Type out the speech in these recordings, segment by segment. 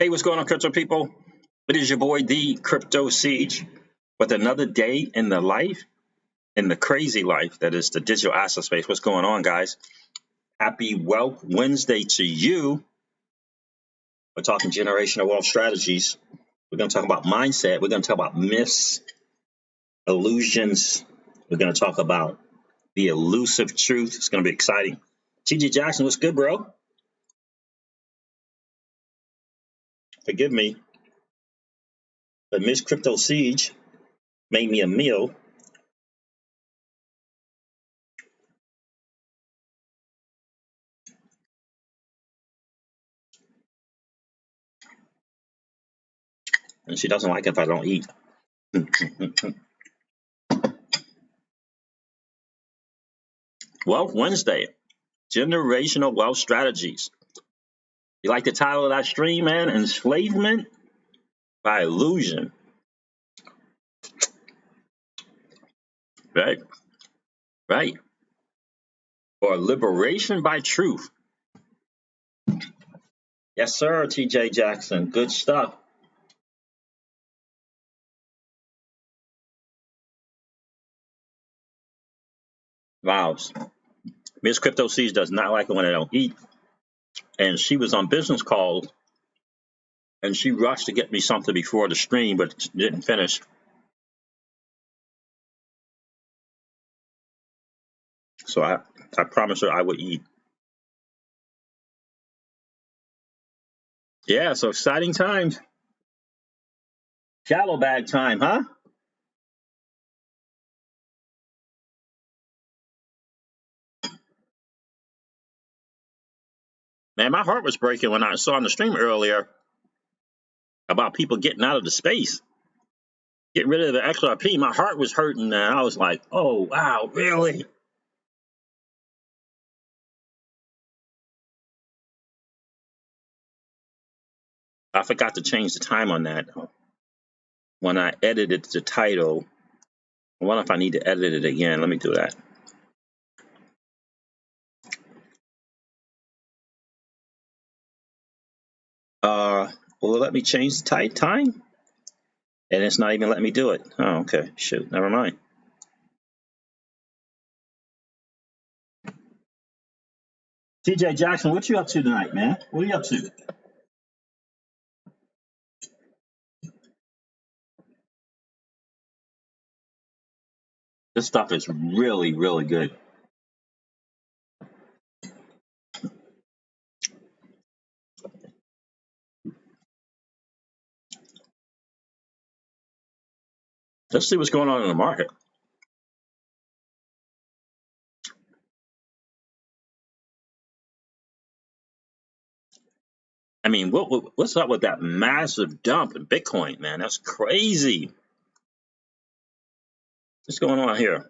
Hey, what's going on, crypto people? It is your boy, the Crypto Siege, with another day in the life, in the crazy life that is the digital asset space. What's going on, guys? Happy Wealth Wednesday to you. We're talking generational wealth strategies. We're going to talk about mindset. We're going to talk about myths, illusions. We're going to talk about the elusive truth. It's going to be exciting. TJ Jackson, what's good, bro? Forgive me, but Miss Crypto Siege made me a meal. And she doesn't like it if I don't eat. Wealth Wednesday, generational wealth strategies. You like the title of that stream, man? Enslavement by illusion. Right, right. Or liberation by truth. Yes, sir, TJ Jackson. Good stuff. Wow. Miss Crypto Seas does not like it when I don't eat. And she was on business calls and she rushed to get me something before the stream, but didn't finish. So I promised her I would eat. Yeah, so exciting times. Shallow bag time, huh? Man, my heart was breaking when I saw on the stream earlier about people getting out of the space, getting rid of the XRP. My heart was hurting, and I was like, "Oh wow, really?" I forgot to change the time on that when I edited the title. I wonder if I need to edit it again. Let me do that. Well, let me change the time, and it's not even letting me do it. Oh, okay. Shoot, never mind. TJ Jackson, what you up to tonight, man? What are you up to? This stuff is really, really good. Let's see what's going on in the market. I mean, what's up with that massive dump in Bitcoin, man? That's crazy. What's going on here?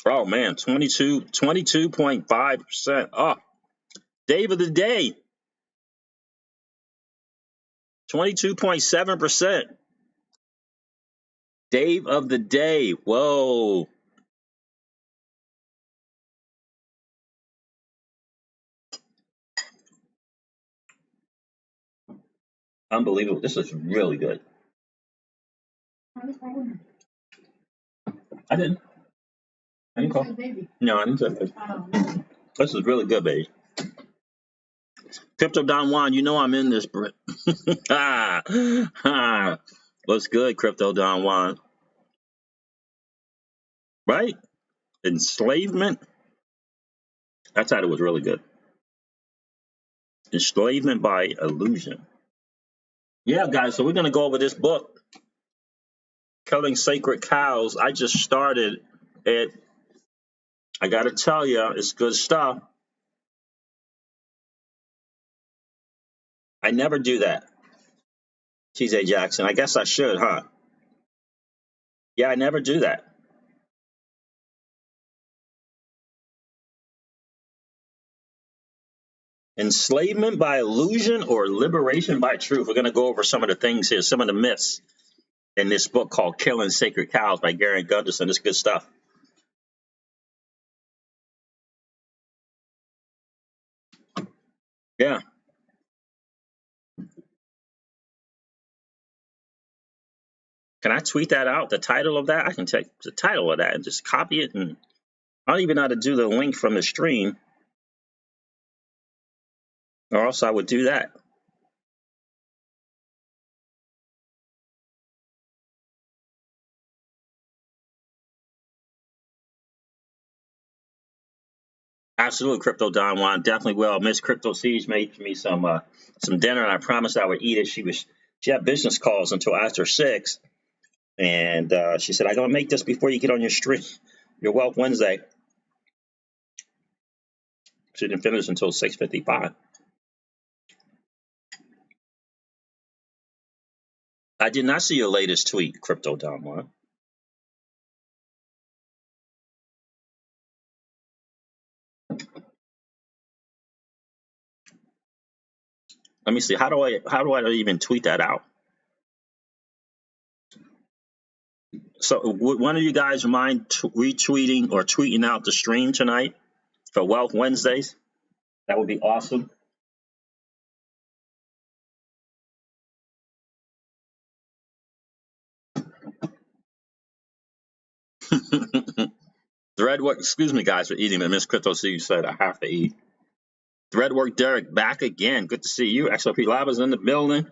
Oh man, 22.5%. Oh, Dave of the day, 22.7%. Dave of the day. Whoa. Unbelievable. This is really good. I didn't. I didn't call. No, I didn't say that. This is really good, baby. Crypto Don Juan, you know I'm in this, Brit. What's good, Crypto Don Juan? Right? Enslavement. That title was really good. Enslavement by illusion. Yeah, guys, so we're going to go over this book, Killing Sacred Cows. I just started it. I got to tell you, it's good stuff. I never do that, TJ Jackson. I guess I should, huh? Yeah, I never do that. Enslavement by illusion or liberation by truth. We're going to go over some of the things here, some of the myths in this book called Killing Sacred Cows by Gary Gunderson. It's good stuff. Yeah. Can I tweet that out? The title of that? I can take the title of that and just copy it. And I don't even know how to do the link from the stream, or else I would do that. Absolutely, Crypto Don Juan, definitely will. Miss Crypto Siege made me some dinner, and I promised I would eat it. She had business calls until after 6, and she said, "I'm gonna make this before you get on your stream, your Wealth Wednesday." She didn't finish until 6:55. I did not see your latest tweet, Crypto Don Juan. Let me see. How do I even tweet that out? So, would one of you guys mind retweeting or tweeting out the stream tonight for Wealth Wednesdays? That would be awesome. Threadwork, excuse me, guys, for eating. But Miss Crypto C said I have to eat. Threadwork Derek back again. Good to see you. XRP Lab is in the building.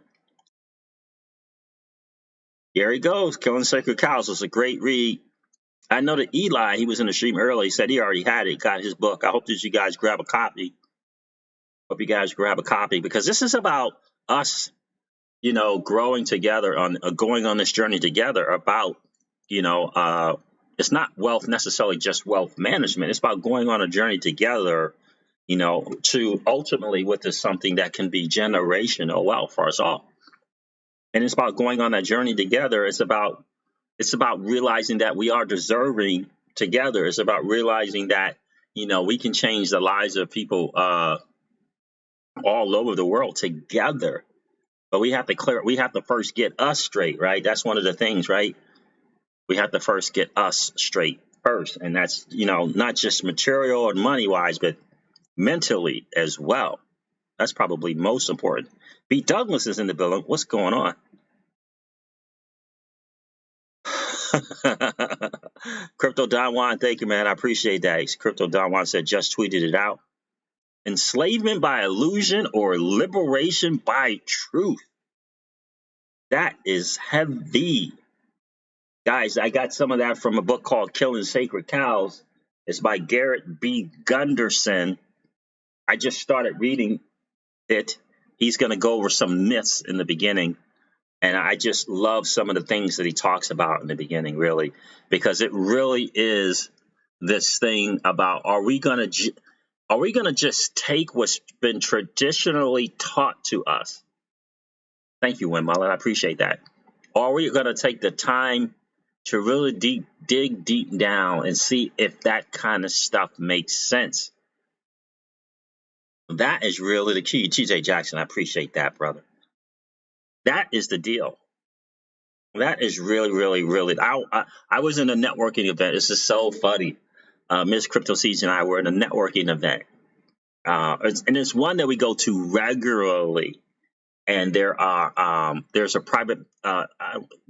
Here he goes. Killing Sacred Cows was a great read. I know that Eli, he was in the stream early. He said he already had it, got his book. I hope that you guys grab a copy. Hope you guys grab a copy because this is about us, growing together on going on this journey together about, it's not wealth necessarily just wealth management. It's about going on a journey together, to ultimately what is something that can be generational wealth for us all. And it's about going on that journey together. It's about realizing that we are deserving together. It's about realizing that, we can change the lives of people all over the world together. But we have to first get us straight, right? That's one of the things, right? We have to first get us straight first. And that's, not just material and money wise, but mentally as well. That's probably most important. Pete Douglas is in the building. What's going on? Crypto Don Juan, thank you, man. I appreciate that. Crypto Don Juan said just tweeted it out. Enslavement by illusion or liberation by truth. That is heavy. Guys, I got some of that from a book called Killing Sacred Cows. It's by Garrett B. Gunderson. I just started reading it. He's going to go over some myths in the beginning. And I just love some of the things that he talks about in the beginning, really, because it really is this thing about are we going to just take what's been traditionally taught to us? Thank you, Wim Mullet. I appreciate that. Or are we going to take the time to really dig deep down and see if that kind of stuff makes sense? That is really the key. TJ Jackson, I appreciate that, brother. That is the deal. That is really, really, really. I was in a networking event. This is so funny. Miss Crypto Seeds and I were in a networking event. And it's one that we go to regularly. And there's a private, no,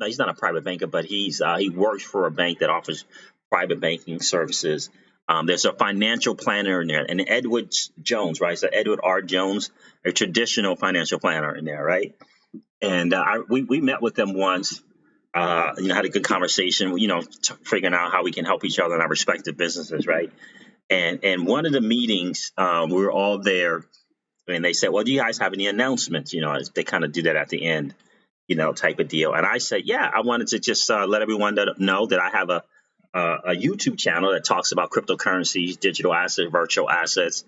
he's not a private banker, but he works for a bank that offers private banking services. There's a financial planner in there, and Edward Jones, right? So Edward R. Jones, a traditional financial planner in there, right? And we met with them once, had a good conversation, figuring out how we can help each other in our respective businesses, right? And one of the meetings, we were all there, and they said, "Well, do you guys have any announcements?" They kind of do that at the end, type of deal. And I said, "Yeah, I wanted to just let everyone know that I have a YouTube channel that talks about cryptocurrencies, digital assets, virtual assets,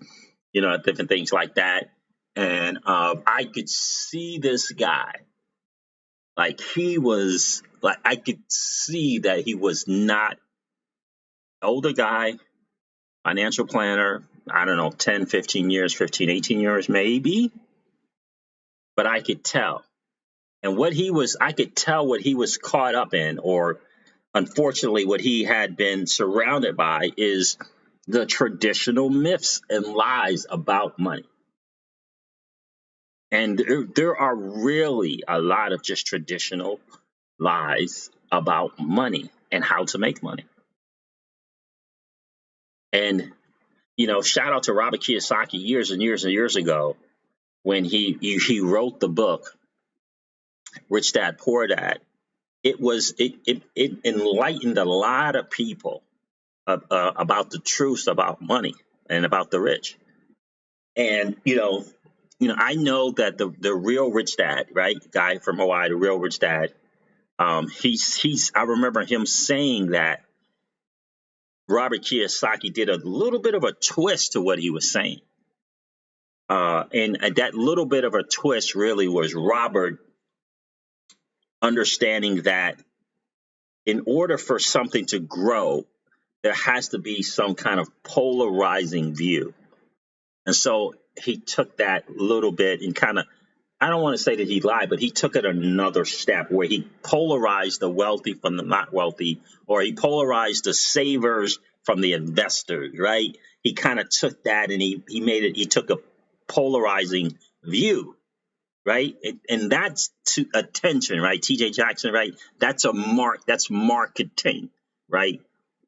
different things like that." And I could see this guy, like he was, like I could see that he was not older guy, financial planner. I don't know, 10, 15 years, 15, 18 years maybe. But I could tell. And I could tell what he was caught up in, or unfortunately, what he had been surrounded by is the traditional myths and lies about money. And there are really a lot of just traditional lies about money and how to make money. And, shout out to Robert Kiyosaki years and years and years ago when he wrote the book, Rich Dad, Poor Dad. It enlightened a lot of people about the truth about money and about the rich. And, I know that the real rich dad, right? Guy from Hawaii, the real rich dad, I remember him saying that Robert Kiyosaki did a little bit of a twist to what he was saying. And that little bit of a twist really was Robert understanding that in order for something to grow, there has to be some kind of polarizing view. And so he took that little bit and kind of, I don't want to say that he lied, but he took it another step where he polarized the wealthy from the not wealthy, or he polarized the savers from the investors, right? He kind of took that and he took a polarizing view, right? And that's to attention, right? TJ Jackson, right? That's marketing, right?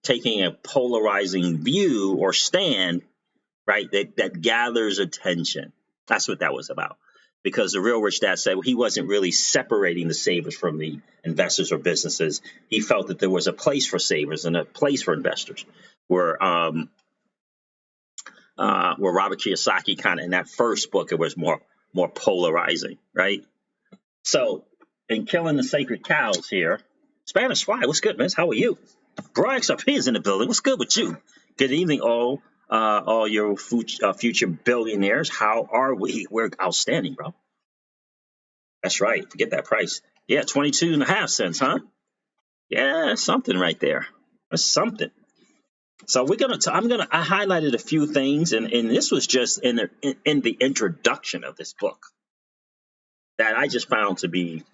Taking a polarizing view or stand, right? That gathers attention. That's what that was about. Because the real rich dad said he wasn't really separating the savers from the investors or businesses. He felt that there was a place for savers and a place for investors. Where Robert Kiyosaki kind of in that first book, it was more polarizing, right? So in Killing the Sacred Cows here, Spanish Fly, what's good, man? How are you? Brian XRP is in the building. What's good with you? Good evening, all your future billionaires. How are we? We're outstanding, bro. That's right. Forget that price. Yeah, 22.5 cents, huh? Yeah, something right there. That's something. So I highlighted a few things, and this was just in the introduction of this book that I just found to be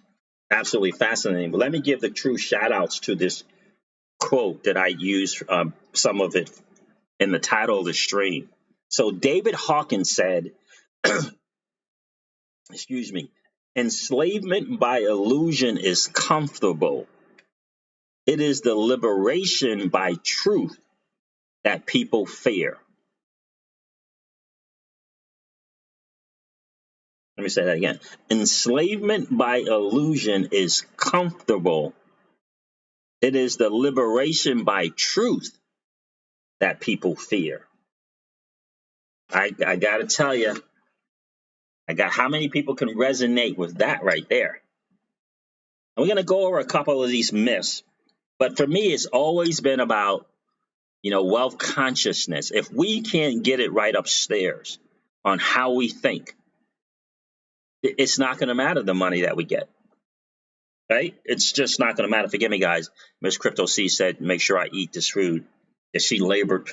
absolutely fascinating. But let me give the true shout outs to this quote that I used, some of it in the title of the stream. So David Hawkins said, excuse me, enslavement by illusion is comfortable. It is the liberation by truth that people fear. Let me say that again. Enslavement by illusion is comfortable. It is the liberation by truth that people fear. I got to tell you, how many people can resonate with that right there? And we're going to go over a couple of these myths. But for me, it's always been about, wealth consciousness. If we can't get it right upstairs on how we think, it's not going to matter the money that we get. Right? It's just not going to matter. Forgive me, guys. Miss Crypto C said, make sure I eat this food. And she labored.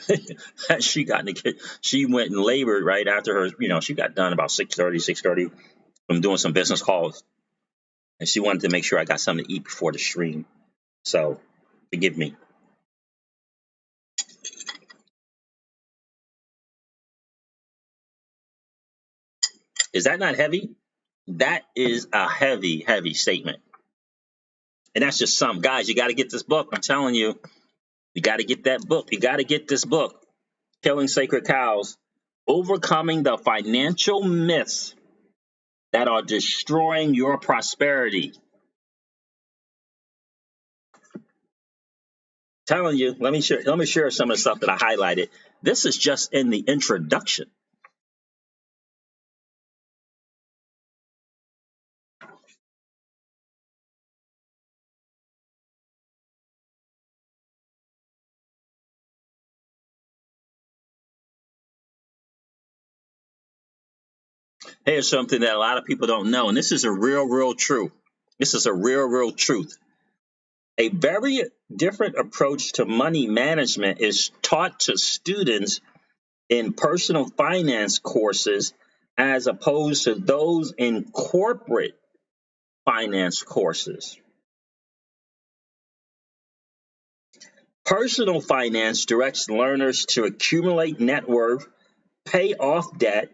She went and labored right after her, she got done about 6:30 from doing some business calls. And she wanted to make sure I got something to eat before the stream. So forgive me. Is that not heavy? That is a heavy, heavy statement. And that's just some. Guys, you got to get this book. I'm telling you, you got to get that book. You got to get this book, Killing Sacred Cows, Overcoming the Financial Myths that are Destroying Your Prosperity. Telling you, let me share some of the stuff that I highlighted. This is just in the introduction. Here's something that a lot of people don't know, and this is a real truth. This is a real truth. A very different approach to money management is taught to students in personal finance courses as opposed to those in corporate finance courses. Personal finance directs learners to accumulate net worth, pay off debt,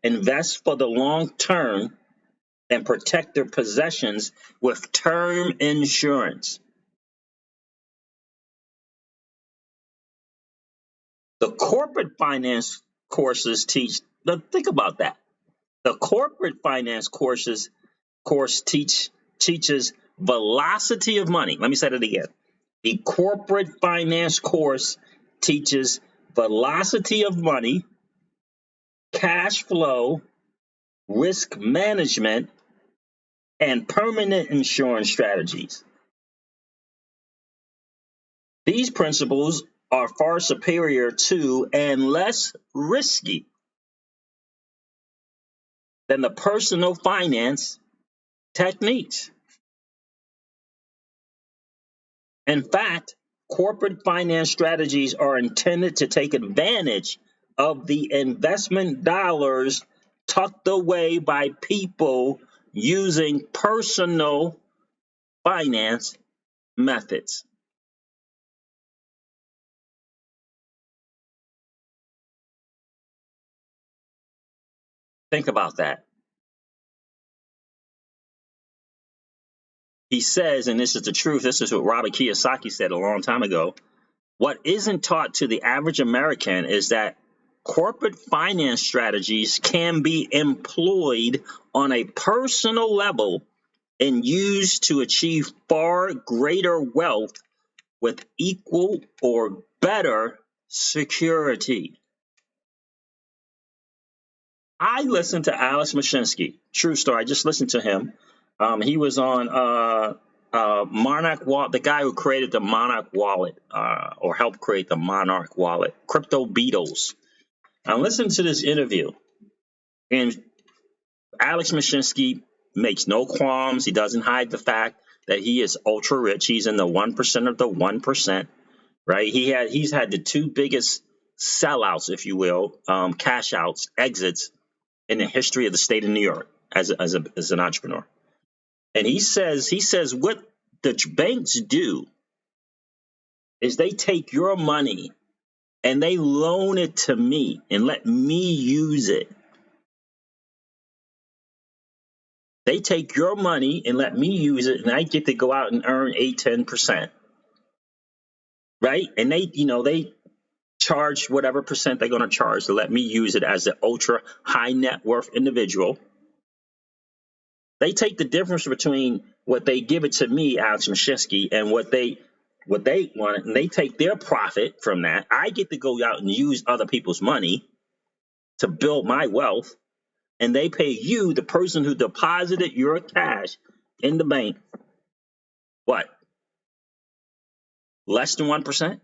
invest for the long term, and protect their possessions with term insurance. The corporate finance courses teach, now think about that. The corporate finance course teaches velocity of money. Let me say that again. The corporate finance course teaches velocity of money, cash flow, risk management, and permanent insurance strategies. These principles are far superior to and less risky than the personal finance techniques. In fact, corporate finance strategies are intended to take advantage of the investment dollars tucked away by people using personal finance methods. Think about that. He says, and this is the truth, this is what Robert Kiyosaki said a long time ago, what isn't taught to the average American is that corporate finance strategies can be employed on a personal level and used to achieve far greater wealth with equal or better security. I listened to Alex Mashinsky. True story. I just listened to him. He was on Monarch Wallet, the guy who created the Monarch Wallet, or helped create the Monarch Wallet, Crypto Beatles. I listened to this interview, and Alex Mashinsky makes no qualms. He doesn't hide the fact that he is ultra rich. He's in the 1% of the 1%, right? He's had the two biggest sellouts, if you will, cash outs, exits in the history of the state of New York as an entrepreneur. And he says what the banks do is they take your money and they loan it to me and let me use it. They take your money and let me use it, and I get to go out and earn 8-10%. Right? And they charge whatever percent they're going to charge to let me use it as an ultra high net worth individual. They take the difference between what they give it to me, Alex Mashinsky, and what they want, and they take their profit from that. I get to go out and use other people's money to build my wealth, and they pay you, the person who deposited your cash in the bank, what? Less than 1%?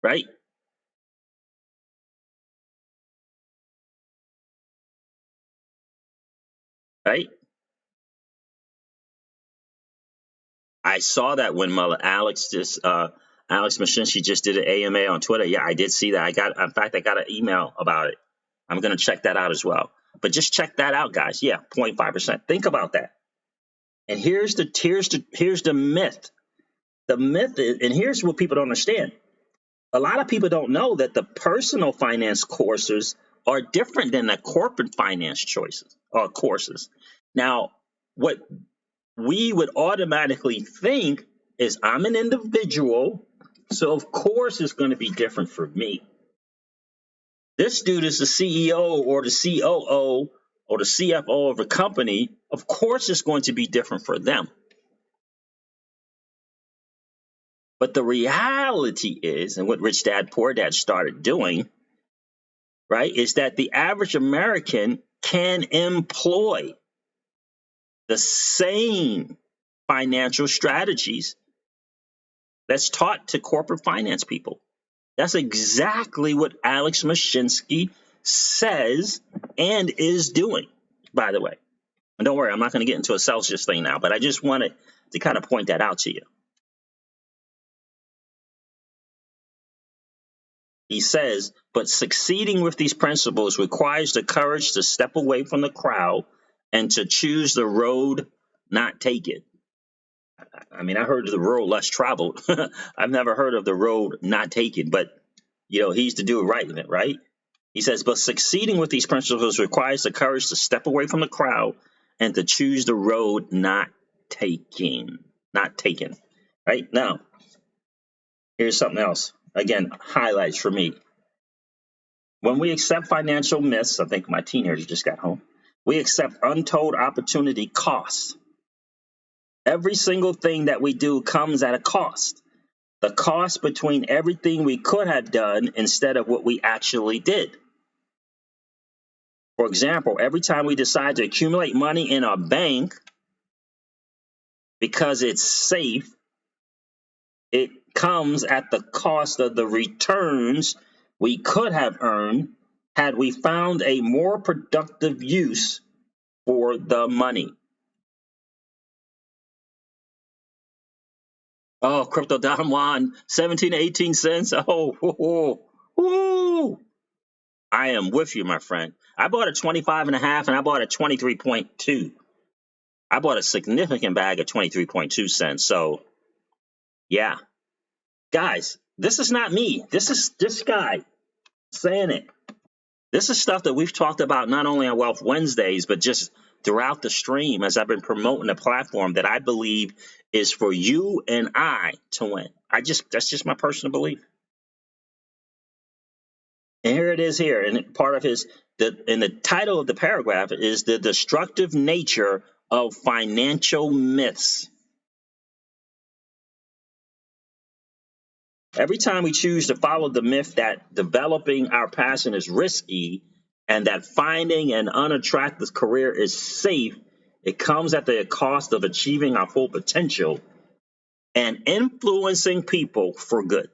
Right? Right? I saw that when Alex Mashinsky just did an AMA on Twitter. Yeah, I did see that. In fact, I got an email about it. I'm going to check that out as well. But just check that out, guys. Yeah, 0.5%. Think about that. And here's the myth. The myth is, and here's what people don't understand. A lot of people don't know that the personal finance courses are different than the corporate finance choices or courses. Now, what we would automatically think is I'm an individual, so of course it's going to be different for me. This dude is the CEO or the COO or the CFO of a company. Of course it's going to be different for them. But the reality is, and what Rich Dad Poor Dad started doing, right, is that the average American can employ the same financial strategies that's taught to corporate finance people. That's exactly what Alex Mashinsky says and is doing, by the way. And don't worry, I'm not going to get into a Celsius thing now, but I just wanted to kind of point that out to you. He says, but succeeding with these principles requires the courage to step away from the crowd and to choose the road not taken. I mean, I heard of the road less traveled. I've never heard of the road not taken, but, he's to do it right in it, right? He says, but succeeding with these principles requires the courage to step away from the crowd and to choose the road not taken, right? Now, Here's something else. Again, highlights for me. When we accept financial myths, I think my teenager just got home. We accept untold opportunity costs. Every single thing that we do comes at a cost. The cost between everything we could have done instead of what we actually did. For example, every time we decide to accumulate money in a bank because it's safe, it comes at the cost of the returns we could have earned had we found a more productive use for the money. Oh, crypto Don Juan, 17 to 18 cents. Oh. I am with you, my friend. I bought a 25 and a half and I bought a 23.2. I bought a significant bag of 23.2 cents. So, yeah. Guys, this is not me. This is this guy saying it. This is stuff that we've talked about not only on Wealth Wednesdays, but just throughout the stream as I've been promoting a platform that I believe is for you and I to win. That's just my personal belief. And here it is here. And part of the title of the paragraph is the destructive nature of financial myths. Every time we choose to follow the myth that developing our passion is risky and that finding an unattractive career is safe, it comes at the cost of achieving our full potential and influencing people for good.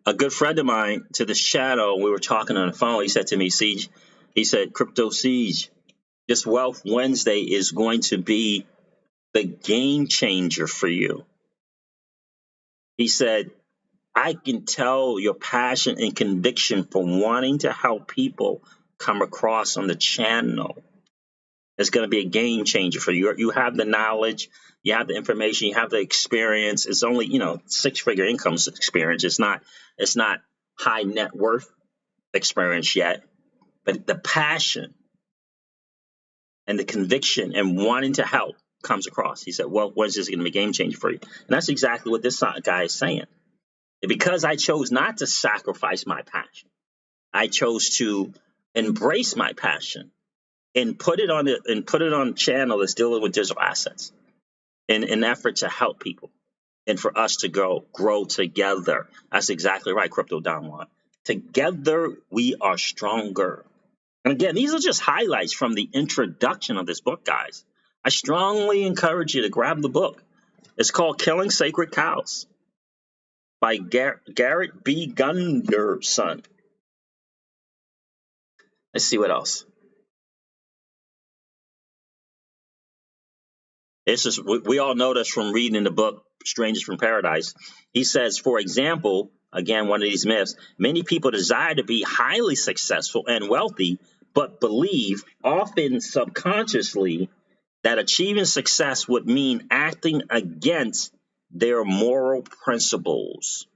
A good friend of mine to this channel, we were talking on the phone. He said to me, Siege, he said, Crypto Siege, this Wealth Wednesday is going to be the game changer for you. He said, I can tell your passion and conviction for wanting to help people come across on the channel. It's going to be a game changer for you. You have the knowledge, you have the information, you have the experience. It's only, 6-figure income experience. It's not high net worth experience yet, but the passion and the conviction and wanting to help comes across. He said, well, Wednesday is going to be a game changer for you. And that's exactly what this guy is saying. And because I chose not to sacrifice my passion, I chose to embrace my passion and put it on a channel that's dealing with digital assets in an effort to help people and for us to grow together. That's exactly right, Crypto Don Juan. Together we are stronger. And again, these are just highlights from the introduction of this book, guys. I strongly encourage you to grab the book. It's called Killing Sacred Cows by Garrett B. Gunderson. Let's see what else. It's just, we all know this from reading in the book, Strangers from Paradise. He says, for example, again, one of these myths, many people desire to be highly successful and wealthy, but believe, often subconsciously, that achieving success would mean acting against their moral principles.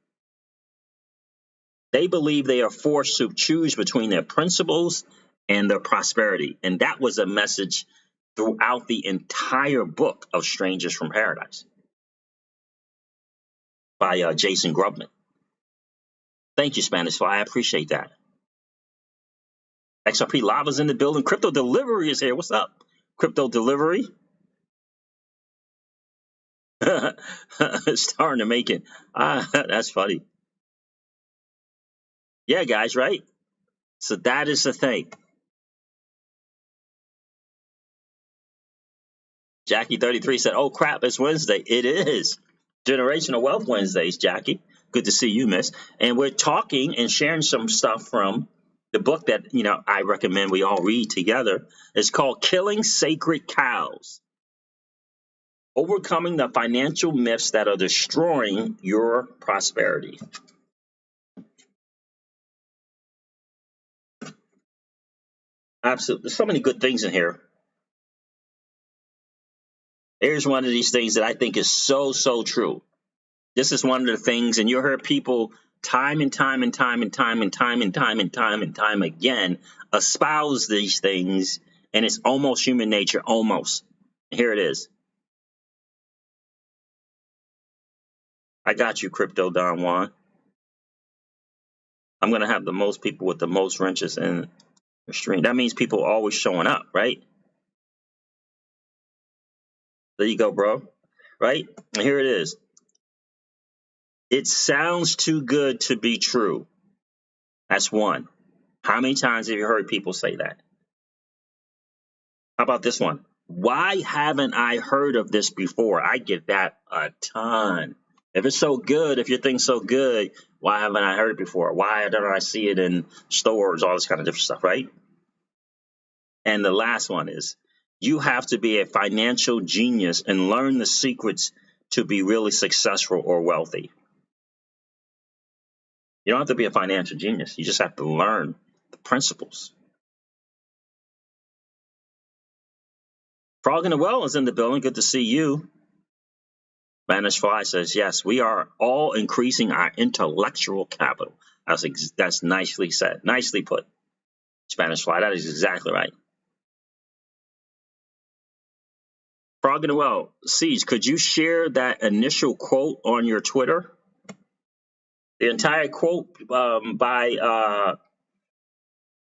They believe they are forced to choose between their principles and their prosperity. And that was a message throughout the entire book of Strangers from Paradise by Jason Grubman. Thank you, Spanish Fly. I appreciate that. XRP Lava's in the building. Crypto Delivery is here. What's up, Crypto Delivery? Starting to make it. That's funny. Yeah, guys, right? So that is the thing. Jackie33 said, oh, crap, it's Wednesday. It is. Generational Wealth Wednesdays, Jackie. Good to see you, miss. And we're talking and sharing some stuff from the book that, I recommend we all read together. It's called Killing Sacred Cows. Overcoming the financial myths that are destroying your prosperity. Absolutely. There's so many good things in here. Here's one of these things that I think is so, so true. This is one of the things, and you'll hear people time and time again espouse these things and it's almost human nature, almost. Here it is. I got you, Crypto Don Juan. I'm going to have the most people with the most wrenches in the stream. That means people always showing up, right? There you go, bro. Right? And here it is. It sounds too good to be true. That's one. How many times have you heard people say that? How about this one? Why haven't I heard of this before? I get that a ton. If it's so good, if your thing's so good, why haven't I heard it before? Why don't I see it in stores, all this kind of different stuff, right? And the last one is, you have to be a financial genius and learn the secrets to be really successful or wealthy. You don't have to be a financial genius. You just have to learn the principles. Frog in the Well is in the building. Good to see you. Spanish Fly says, yes, we are all increasing our intellectual capital. That's nicely said. Nicely put. Spanish Fly, that is exactly right. Frog in the Well, Siege, could you share that initial quote on your Twitter? The entire quote by,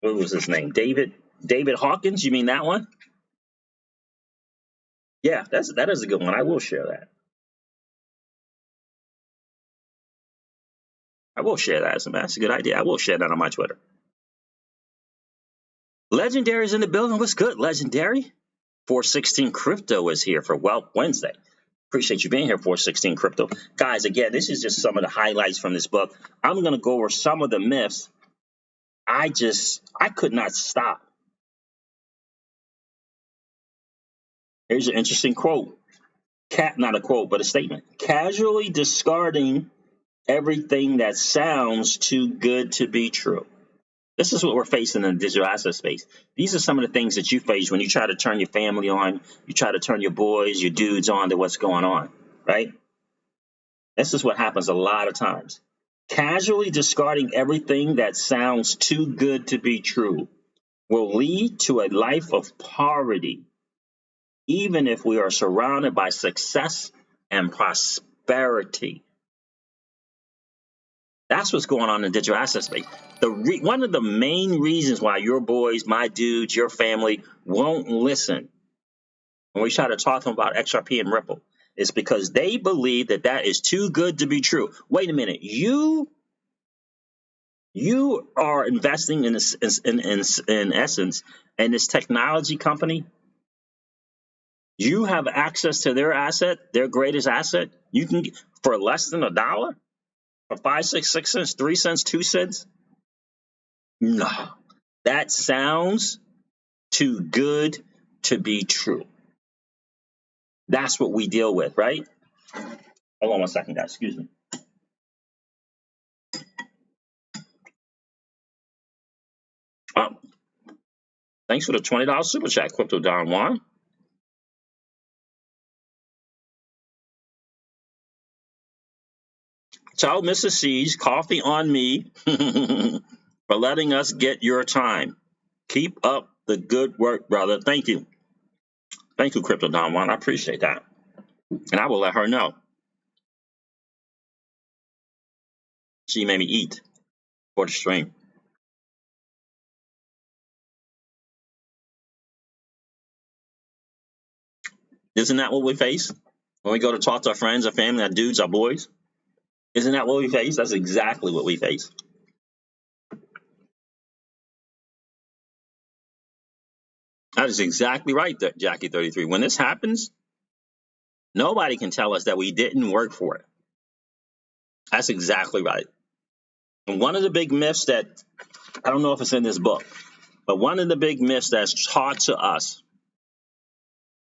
what was his name? David Hawkins? You mean that one? Yeah, that is a good one. I will share that. I will share that. That's a good idea. I will share that on my Twitter. Legendary's in the building. What's good, Legendary? 416 Crypto is here for Wealth Wednesday. Appreciate you being here, 416 Crypto. Guys, again, this is just some of the highlights from this book. I'm going to go over some of the myths. I could not stop. Here's an interesting quote. Not a quote, but a statement. Casually discarding everything that sounds too good to be true. This is what we're facing in the digital asset space. These are some of the things that you face when you try to turn your family on, you try to turn your boys, your dudes on to what's going on, right? This is what happens a lot of times. Casually discarding everything that sounds too good to be true will lead to a life of poverty, even if we are surrounded by success and prosperity. That's what's going on in the digital asset space. One of the main reasons why your boys, my dudes, your family won't listen when we try to talk to them about XRP and Ripple is because they believe that is too good to be true. Wait a minute. You are investing in essence in this technology company. You have access to their asset, their greatest asset. You can get for less than $1. For 5 cents, 6 cents, 3 cents, 2 cents? No. That sounds too good to be true. That's what we deal with, right? Hold on one second, guys. Excuse me. Thanks for the $20 super chat, Crypto Don Juan. Tell Mrs. Siege, coffee on me for letting us get your time. Keep up the good work, brother. Thank you. Thank you, Crypto Don Juan. I appreciate that. And I will let her know. She made me eat for the stream. Isn't that what we face when we go to talk to our friends, our family, our dudes, our boys? Isn't that what we face? That's exactly what we face. That is exactly right, Jackie33. When this happens, nobody can tell us that we didn't work for it. That's exactly right. And one of the big myths that, I don't know if it's in this book, but one of the big myths that's taught to us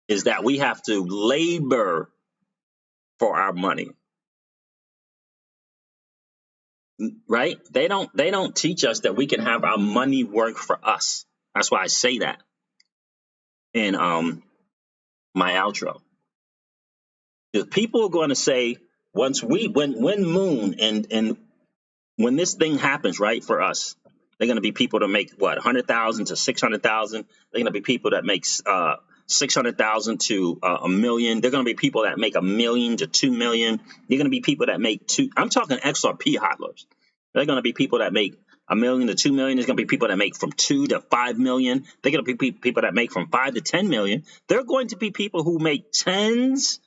is that we have to labor for our money. Right? They don't teach us that we can have our money work for us. That's why I say that in my outro. Because people are going to say when Moon and when this thing happens, right, for us, They're going to be people that make what 100,000 to 600,000. They're going to be people that make 600,000 to a million. They're going to be people that make 1 million to 2 million. They're going to be people that make two. I'm talking XRP hodlers. They're going to be people that make 1 million to 2 million. There's going to be people that make from 2 to 5 million. They're going to be people that make from 5 to 10 million. They're going to be people who make tens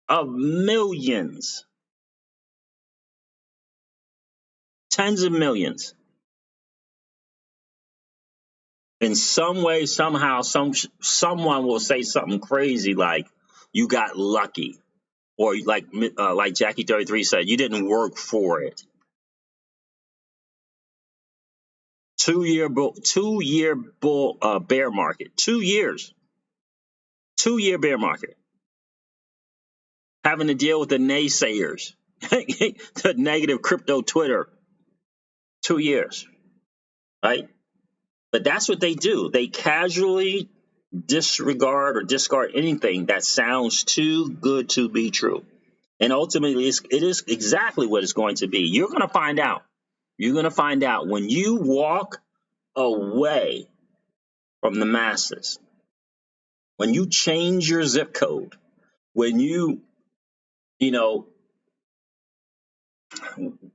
of millions, tens of millions. In some way, somehow, someone will say something crazy like, "You got lucky," or like Jackie 33 said, "You didn't work for it." 2 year bull bear market, 2 years, 2 year bear market, having to deal with the naysayers, the negative crypto Twitter, 2 years, right? But that's what they do. They casually disregard or discard anything that sounds too good to be true. And ultimately, it is exactly what it's going to be. You're going to find out. You're going to find out when you walk away from the masses, when you change your zip code, when you know,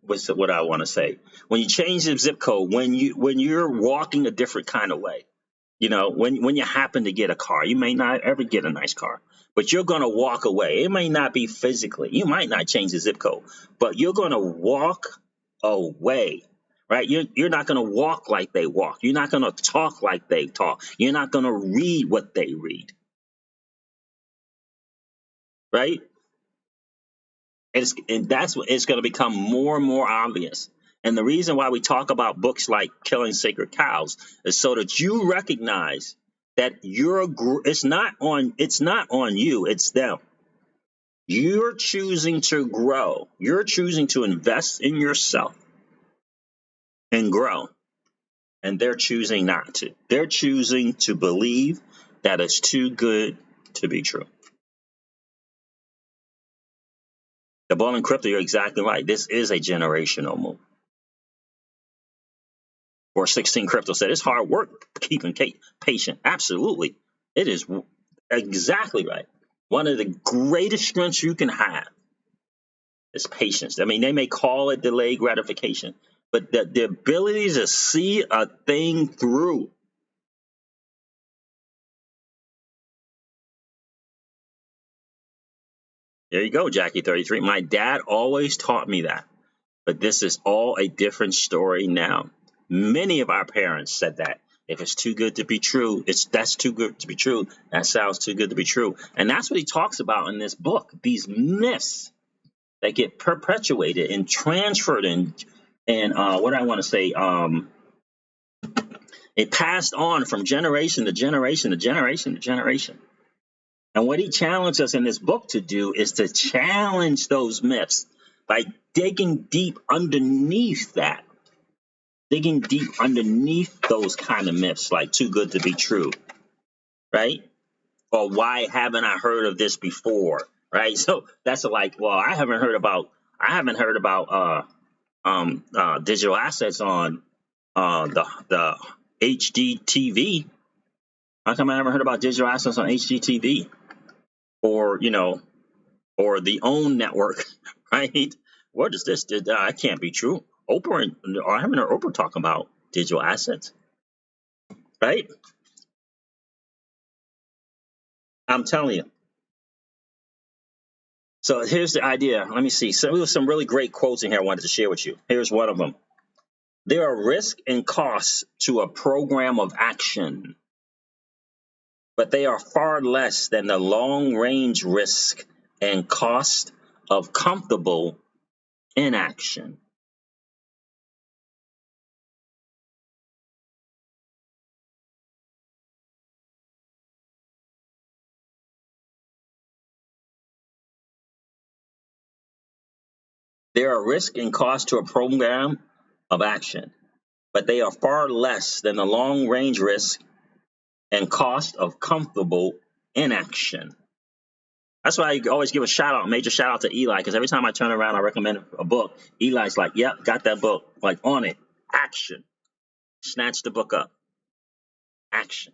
what I want to say, when you change the zip code, when you're walking a different kind of way. When you happen to get a car, you may not ever get a nice car, but you're going to walk away. It may not be physically. You might not change the zip code, but you're going to walk away, right? You're not going to walk like they walk. You're not going to talk like they talk. You're not going to read what they read, right? And that's what it's going to become more and more obvious. And the reason why we talk about books like Killing Sacred Cows is so that you recognize that it's not on you, it's them. You're choosing to grow. You're choosing to invest in yourself and grow. And they're choosing not to. They're choosing to believe that it's too good to be true. The bull and crypto, you're exactly right. This is a generational move. Or 16 Crypto said, it's hard work keeping patient. Absolutely. It is exactly right. One of the greatest strengths you can have is patience. I mean, they may call it delayed gratification, but the ability to see a thing through. There you go, Jackie 33. My dad always taught me that. But this is all a different story now. Many of our parents said that. If it's too good to be true, that's too good to be true. That sounds too good to be true. And that's what he talks about in this book. These myths that get perpetuated and transferred and what I want to say, it passed on from generation to generation to generation to generation. And what he challenged us in this book to do is to challenge those myths by digging deep underneath that. Digging deep underneath those kind of myths, like too good to be true, right? Or why haven't I heard of this before, right? So that's like, well, I haven't heard about digital assets on the HDTV. How come I haven't heard about digital assets on HDTV or or the OWN network, right? What is this? That can't be true. I haven't heard Oprah talk about digital assets, right? I'm telling you. So here's the idea. Let me see. So there was some really great quotes in here I wanted to share with you. Here's one of them. There are risks and costs to a program of action, but they are far less than the long-range risk and cost of comfortable inaction. There are risks and costs to a program of action, but they are far less than the long-range risk and cost of comfortable inaction. That's why I always give a major shout out to Eli, because every time I turn around, I recommend a book. Eli's like, yep, got that book, like on it, action. Snatch the book up. Action.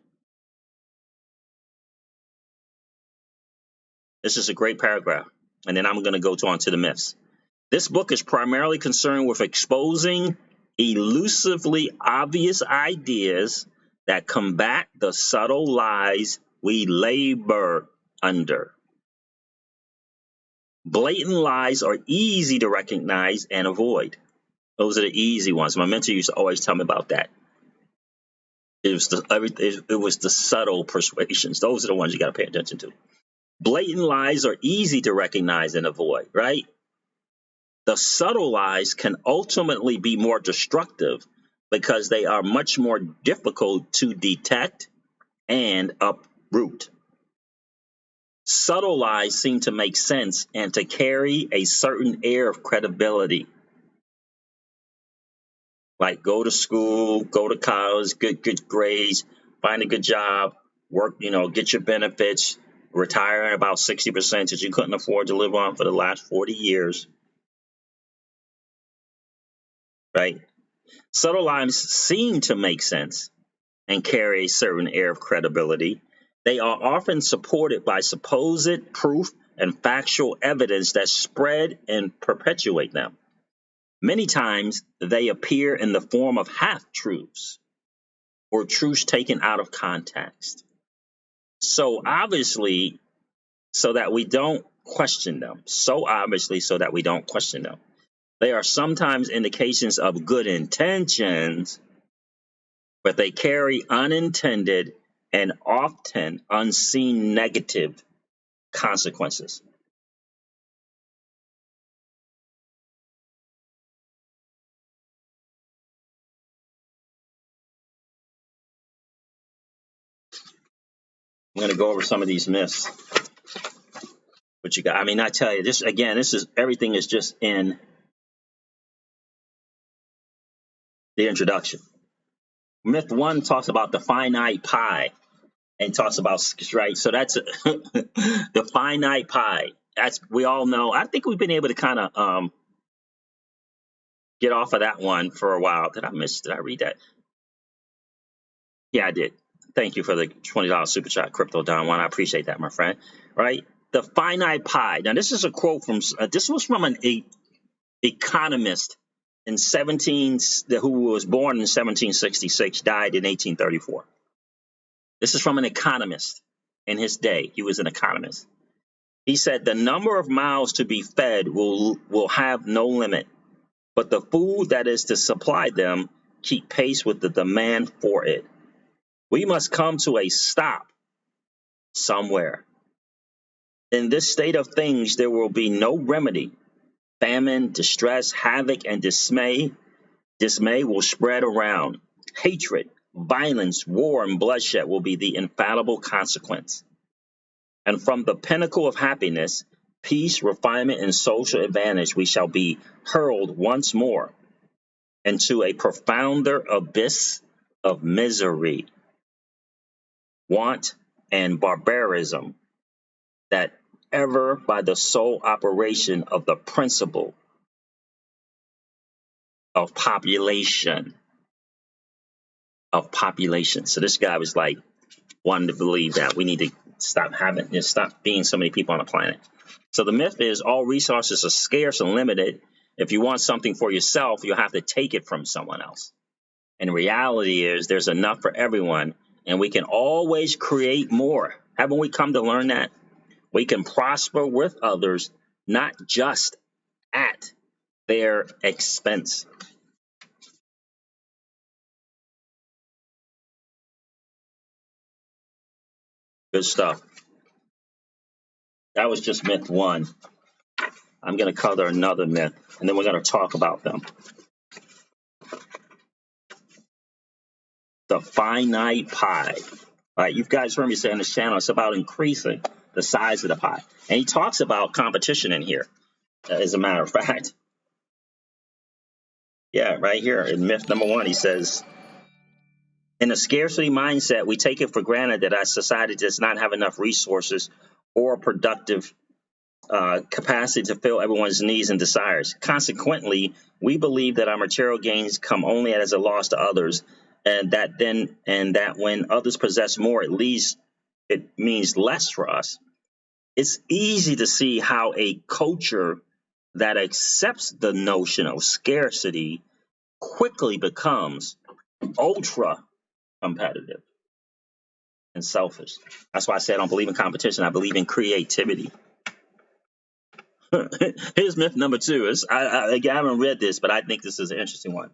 This is a great paragraph. And then I'm going to go on to the myths. This book is primarily concerned with exposing elusively obvious ideas that combat the subtle lies we labor under. Blatant lies are easy to recognize and avoid. Those are the easy ones. My mentor used to always tell me about that. It was the subtle persuasions. Those are the ones you got to pay attention to. Blatant lies are easy to recognize and avoid, right? The subtle lies can ultimately be more destructive because they are much more difficult to detect and uproot. Subtle lies seem to make sense and to carry a certain air of credibility. Like go to school, go to college, good grades, find a good job, work, get your benefits, retire at about 60% that you couldn't afford to live on for the last 40 years. Right? Subtle lies seem to make sense and carry a certain air of credibility. They are often supported by supposed proof and factual evidence that spread and perpetuate them. Many times they appear in the form of half-truths or truths taken out of context. So obviously, so that we don't question them. They are sometimes indications of good intentions, but they carry unintended and often unseen negative consequences. I'm going to go over some of these myths. What you got? I mean, I tell you, this again, everything is just in the introduction. Myth 1 talks about the finite pie and talks about, right? So that's the finite pie. We all know. I think we've been able to kind of get off of that one for a while. Did I read that? Yeah, I did. Thank you for the $20 super chat, Crypto Don Juan. I appreciate that, my friend. Right? The finite pie. Now, this is a quote from, this was from an economist who was born in 1766, died in 1834. This is from an economist in his day. He was an economist. He said, the number of mouths to be fed will have no limit, but the food that is to supply them keep pace with the demand for it. We must come to a stop somewhere. In this state of things, there will be no remedy. Famine, distress, havoc, and dismay will spread around. Hatred, violence, war, and bloodshed will be the infallible consequence. And from the pinnacle of happiness, peace, refinement, and social advantage, we shall be hurled once more into a profounder abyss of misery, want, and barbarism, that ever by the sole operation of the principle of population. So this guy was like wanting to believe that we need to stop being so many people on the planet. So the myth is all resources are scarce and limited. If you want something for yourself, you'll have to take it from someone else. And reality is there's enough for everyone, and we can always create more. Haven't we come to learn that? We can prosper with others, not just at their expense. Good stuff. That was just myth 1. I'm going to cover another myth, and then we're going to talk about them. The finite pie. All right, you guys heard me say on this channel, it's about increasing the size of the pie. And he talks about competition in here, as a matter of fact. Yeah, right here in myth number 1, he says, in a scarcity mindset, we take it for granted that our society does not have enough resources or productive capacity to fill everyone's needs and desires. Consequently, we believe that our material gains come only as a loss to others, and that when others possess more, it means less for us. It's easy to see how a culture that accepts the notion of scarcity quickly becomes ultra competitive and selfish. That's why I said I don't believe in competition. I believe in creativity. Here's myth number 2. I haven't read this, but I think this is an interesting one.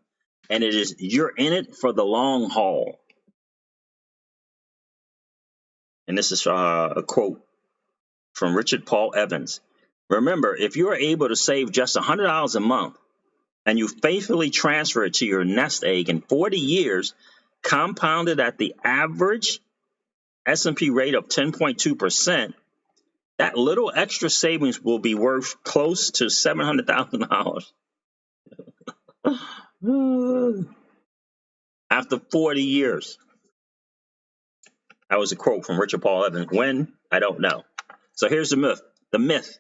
And it is, you're in it for the long haul. And this is a quote from Richard Paul Evans. Remember, if you are able to save just $100 a month and you faithfully transfer it to your nest egg in 40 years, compounded at the average S&P rate of 10.2%, that little extra savings will be worth close to $700,000 after 40 years. That was a quote from Richard Paul Evans. When? I don't know. So here's the myth. The myth.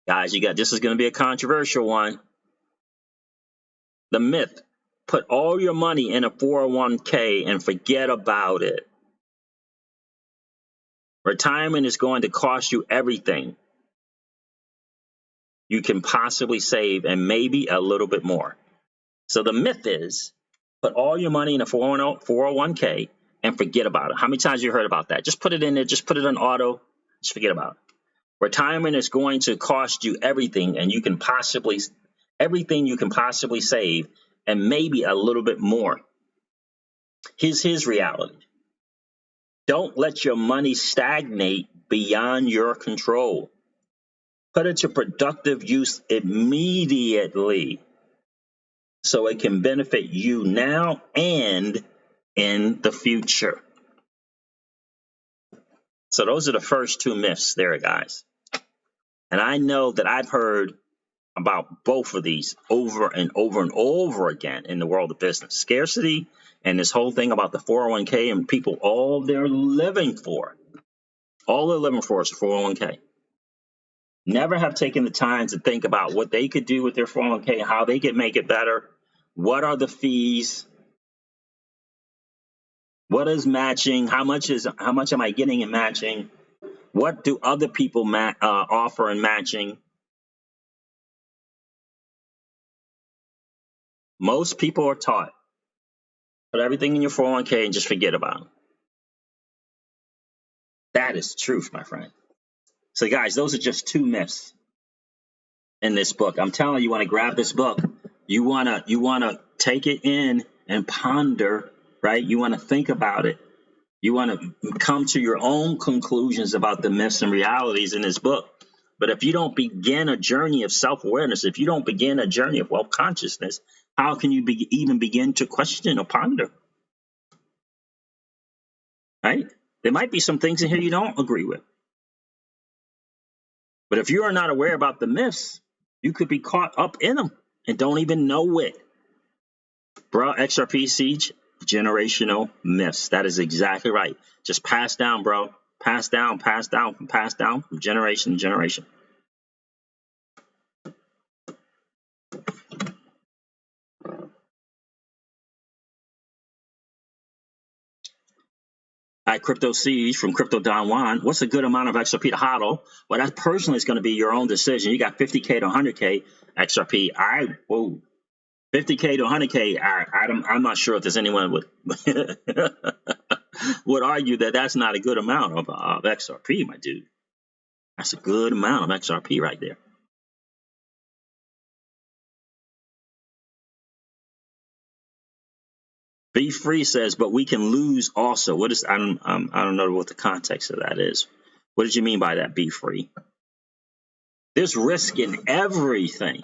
Guys, this is going to be a controversial one. The myth. Put all your money in a 401k and forget about it. Retirement is going to cost you everything you can possibly save and maybe a little bit more. So the myth is, put all your money in a 401k and forget about it. How many times have you heard about that? Just put it in there. Just put it on auto. Just forget about it. Retirement is going to cost you everything you can possibly save and maybe a little bit more. Here's his reality. Don't let your money stagnate beyond your control. Put it to productive use immediately so it can benefit you now and in the future. So those are the first 2 myths there, guys. And I know that I've heard about both of these over and over and over again in the world of business. Scarcity and this whole thing about the 401k and people, all they're living for is a 401k. Never have taken the time to think about what they could do with their 401k, how they could make it better. What are the fees? What is matching? How much am I getting in matching? What do other people offer in matching? Most people are taught, put everything in your 401k and just forget about it. That is truth, my friend. So guys, those are just 2 myths in this book. I'm telling you want to grab this book. You want to take it in and ponder, right? You want to think about it. You want to come to your own conclusions about the myths and realities in this book. But if you don't begin a journey of self-awareness, if you don't begin a journey of wealth consciousness, how can you even begin to question or ponder? Right? There might be some things in here you don't agree with. But if you are not aware about the myths, you could be caught up in them and don't even know it. Bro, XRP Siege, generational myths. That is exactly right. Just pass down, bro. Pass down from generation to generation. At Crypto Siege from Crypto Don Juan, what's a good amount of XRP to hodl? Well, that personally is going to be your own decision. You got 50K to 100K XRP. 50K to 100K. I'm not sure if there's anyone would would argue that that's not a good amount of XRP, my dude. That's a good amount of XRP right there. Be Free says, but we can lose also. What is? I don't know what the context of that is. What did you mean by that? Be free. There's risk in everything.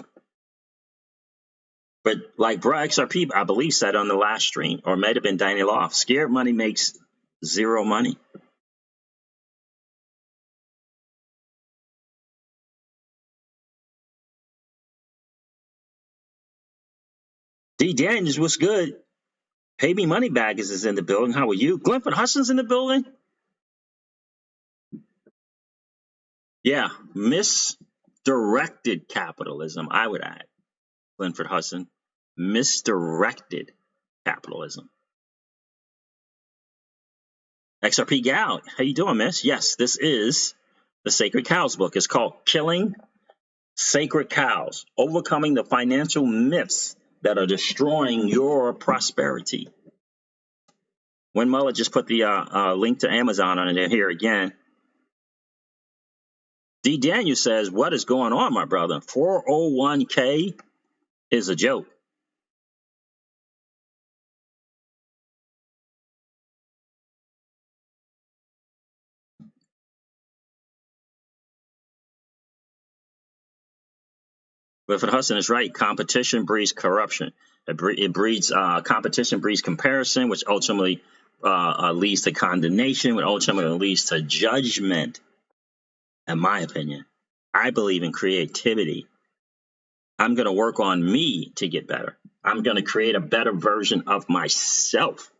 But like Bro XRP, I believe, said on the last stream, or it might have been Daniel Off, scared money makes zero money. D. Daniels, what's good? Pay Me Money Baggers is in the building. How are you? Glenford Hudson's in the building? Yeah, misdirected capitalism, I would add. Glenford Hudson, misdirected capitalism. XRP Gal, how you doing, miss? Yes, this is the Sacred Cows book. It's called Killing Sacred Cows, Overcoming the Financial Myths that are Destroying Your Prosperity. When Mullet just put the link to Amazon on it here again. D. Daniel says, what is going on, my brother? 401k is a joke. Clifford Hudson is right. Competition breeds corruption. It breeds competition breeds comparison, which ultimately leads to condemnation, which ultimately leads to judgment. In my opinion, I believe in creativity. I'm going to work on me to get better. I'm going to create a better version of myself.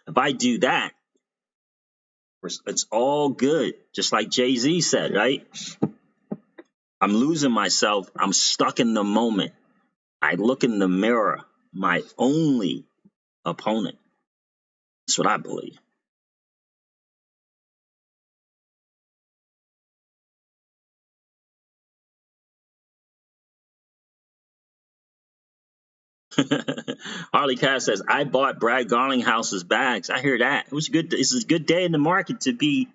If I do that, it's all good. Just like Jay-Z said, right? I'm losing myself. I'm stuck in the moment. I look in the mirror, my only opponent. That's what I believe. Harley Cass says, I bought Brad Garlinghouse's bags. I hear that. It was good. This is a good day in the market to be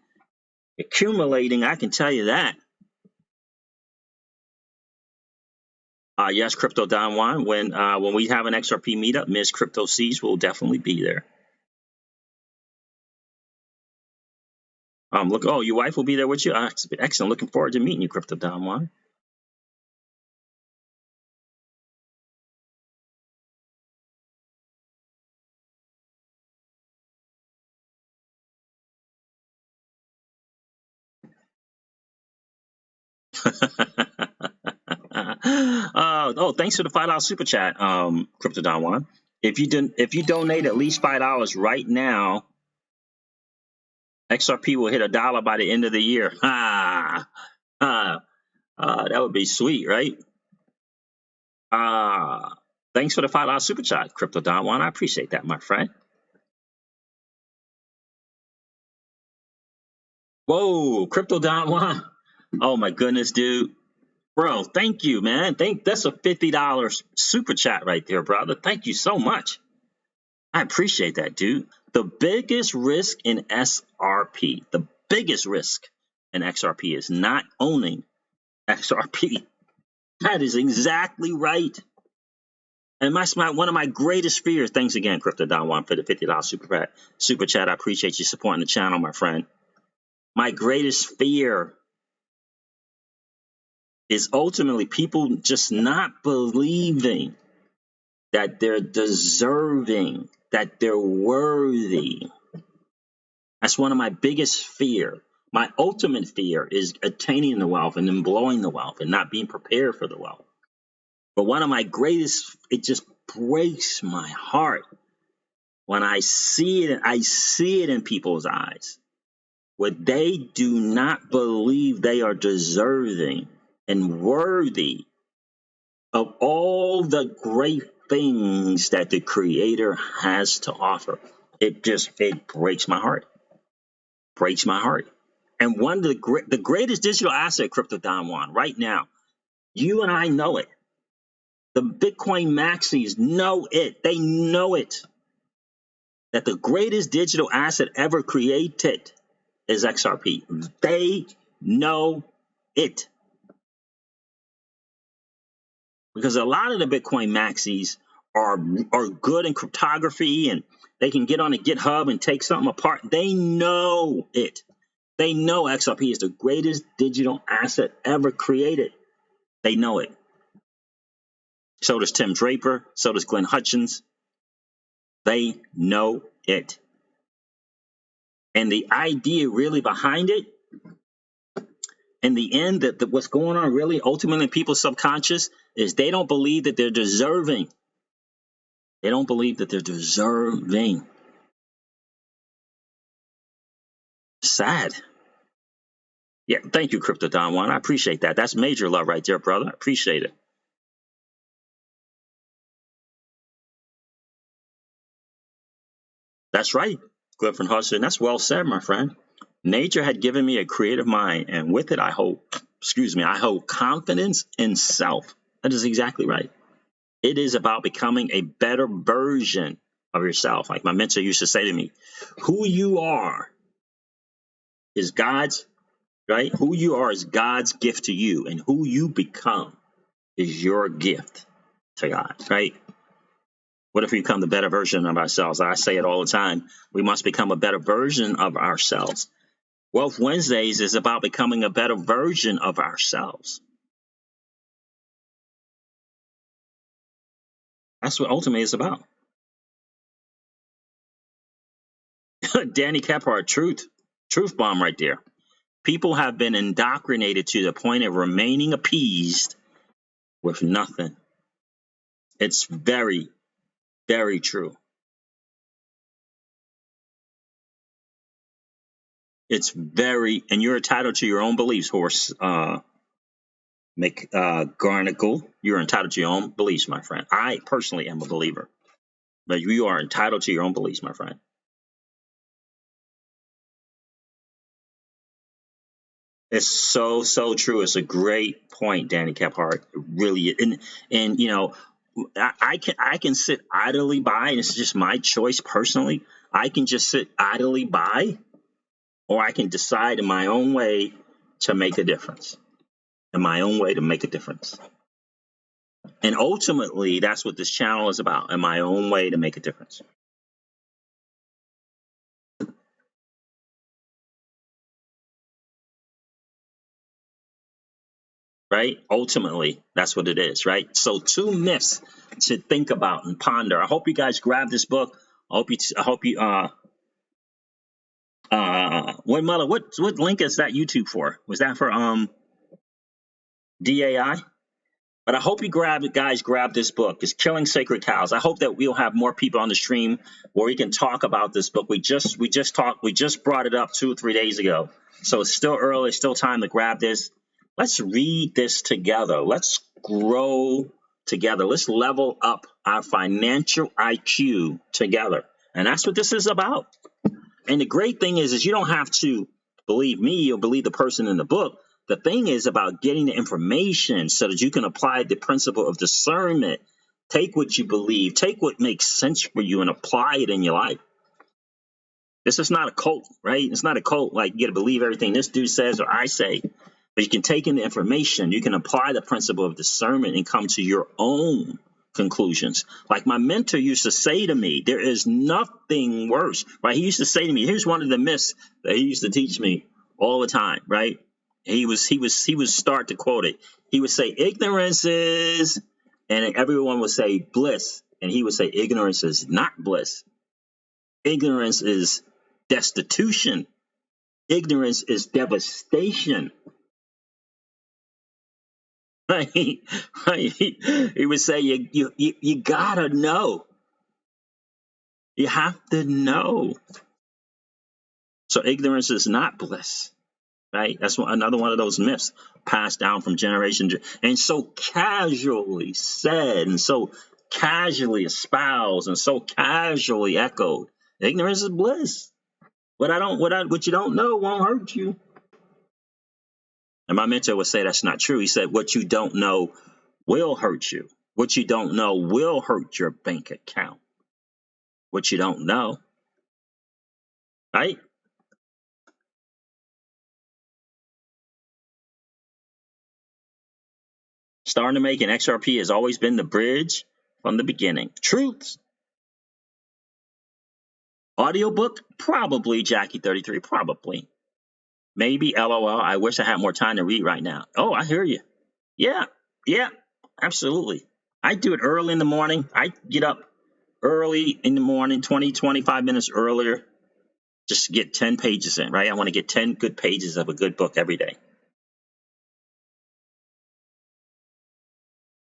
accumulating. I can tell you that. Yes, Crypto Don Juan. When we have an XRP meetup, Ms. Crypto Seeds will definitely be there. Look, oh, your wife will be there with you. Excellent. Looking forward to meeting you, Crypto Don Juan. Thanks for the $5 super chat, Crypto Don Juan. If you donate at least $5 right now, XRP will hit $1 by the end of the year. That would be sweet, right? Thanks for the $5 super chat, Crypto Don Juan. I appreciate that, my friend. Whoa, Crypto Don Juan. Oh my goodness, dude. Bro, thank you, man. That's a $50 super chat right there, brother. Thank you so much. I appreciate that, dude. The biggest risk in XRP, the biggest risk in XRP is not owning XRP. That is exactly right. And one of my greatest fears, thanks again, Crypto Don Juan, for the $50 super chat. I appreciate you supporting the channel, my friend. My greatest fear is ultimately people just not believing that they're deserving, that they're worthy. That's one of my biggest fear. My ultimate fear is attaining the wealth and then blowing the wealth and not being prepared for the wealth. But one of my greatest, it just breaks my heart when I see it in people's eyes, where they do not believe they are deserving and worthy of all the great things that the Creator has to offer. It breaks my heart. Breaks my heart. And one of the greatest digital asset, Crypto Don Juan, right now, you and I know it. The Bitcoin maxis know it. They know it. That the greatest digital asset ever created is XRP. They know it. Because a lot of the Bitcoin maxis are good in cryptography and they can get on a GitHub and take something apart. They know it. They know XRP is the greatest digital asset ever created. They know it. So does Tim Draper. So does Glenn Hutchins. They know it. And the idea really behind it, in the end, that what's going on really ultimately in people's subconscious is they don't believe that they're deserving. They don't believe that they're deserving. Sad. Yeah, thank you, Crypto Don Juan. I appreciate that. That's major love right there, brother. I appreciate it. That's right. Clifford Hudson, that's well said, my friend. Nature had given me a creative mind, and with it, I hold confidence in self. That is exactly right. It is about becoming a better version of yourself. Like my mentor used to say to me, who you are is God's, right? Who you are is God's gift to you, and who you become is your gift to God, right? What if we become the better version of ourselves? I say it all the time. We must become a better version of ourselves. Wealth Wednesdays is about becoming a better version of ourselves. That's what ultimately it's about. Danny Kephart, truth bomb right there. People have been indoctrinated to the point of remaining appeased with nothing. It's very, very true. It's very, and you're entitled to your own beliefs, Horse McGarnacle. You're entitled to your own beliefs, my friend. I personally am a believer, but you are entitled to your own beliefs, my friend. It's so true. It's a great point, Danny Kephart. It really, and you know, I can sit idly by, and it's just my choice personally. I can just sit idly by, or I can decide in my own way to make a difference. In my own way to make a difference. And ultimately, that's what this channel is about. In my own way to make a difference. Right? Ultimately, that's what it is, right? So 2 myths to think about and ponder. I hope you guys grab this book. What link is that YouTube for? Was that for DAI? But I hope you guys grab this book. It's Killing Sacred Cows. I hope that we'll have more people on the stream where we can talk about this book. We just brought it up 2 or 3 days ago. So it's still early, still time to grab this. Let's read this together. Let's grow together. Let's level up our financial IQ together. And that's what this is about. And the great thing is you don't have to believe me or believe the person in the book. The thing is about getting the information so that you can apply the principle of discernment. Take what you believe, take what makes sense for you, and apply it in your life. This is not a cult, right? It's not a cult like you got to believe everything this dude says or I say. But you can take in the information, you can apply the principle of discernment and come to your own conclusions. Like my mentor used to say to me, there is nothing worse, right? He used to say to me, here's one of the myths that he used to teach me all the time, right? He would start to quote it. He would say, ignorance is, and everyone would say bliss. And he would say, ignorance is not bliss. Ignorance is destitution. Ignorance is devastation. Right? Right? He would say, you gotta know. You have to know. So ignorance is not bliss. Right? That's another one of those myths passed down from generation and so casually said and so casually espoused and so casually echoed. Ignorance is bliss. What you don't know won't hurt you. And my mentor would say that's not true. He said, what you don't know will hurt you. What you don't know will hurt your bank account. What you don't know. Right? Starting to make an XRP has always been the bridge from the beginning. Truths. Audiobook? Probably, Jackie33. Probably. Maybe, LOL. I wish I had more time to read right now. Oh, I hear you. Yeah. Yeah. Absolutely. I do it early in the morning. I get up early in the morning, 20, 25 minutes earlier, just to get 10 pages in, right? I want to get 10 good pages of a good book every day.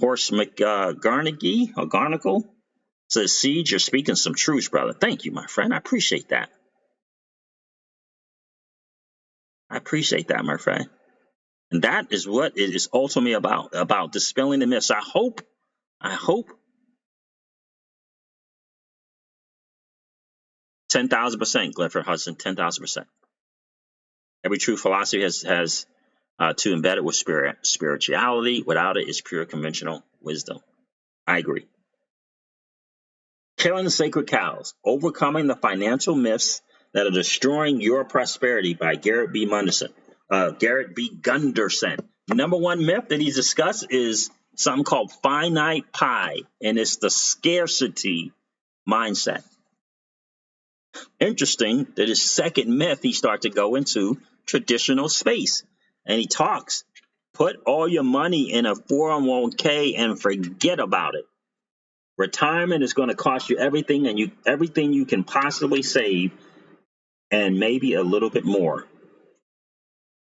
Horse McGarnagle or Garnacle says, Siege, you're speaking some truths, brother. Thank you, my friend. I appreciate that. I appreciate that, my friend. And that is what it is ultimately about dispelling the myths. I hope 10,000%, Clifford Hudson, 10,000%. Every true philosophy has to embed it with spirituality. Without it, it's pure conventional wisdom. I agree. Killing the sacred cows, overcoming the financial myths that are destroying your prosperity by Garrett B. Gunderson. Number one myth that he's discussed is something called finite pie, and it's the scarcity mindset. Interesting that his second myth, he starts to go into traditional space, and he talks, put all your money in a 401k and forget about it. Retirement is going to cost you everything you can possibly save, and maybe a little bit more.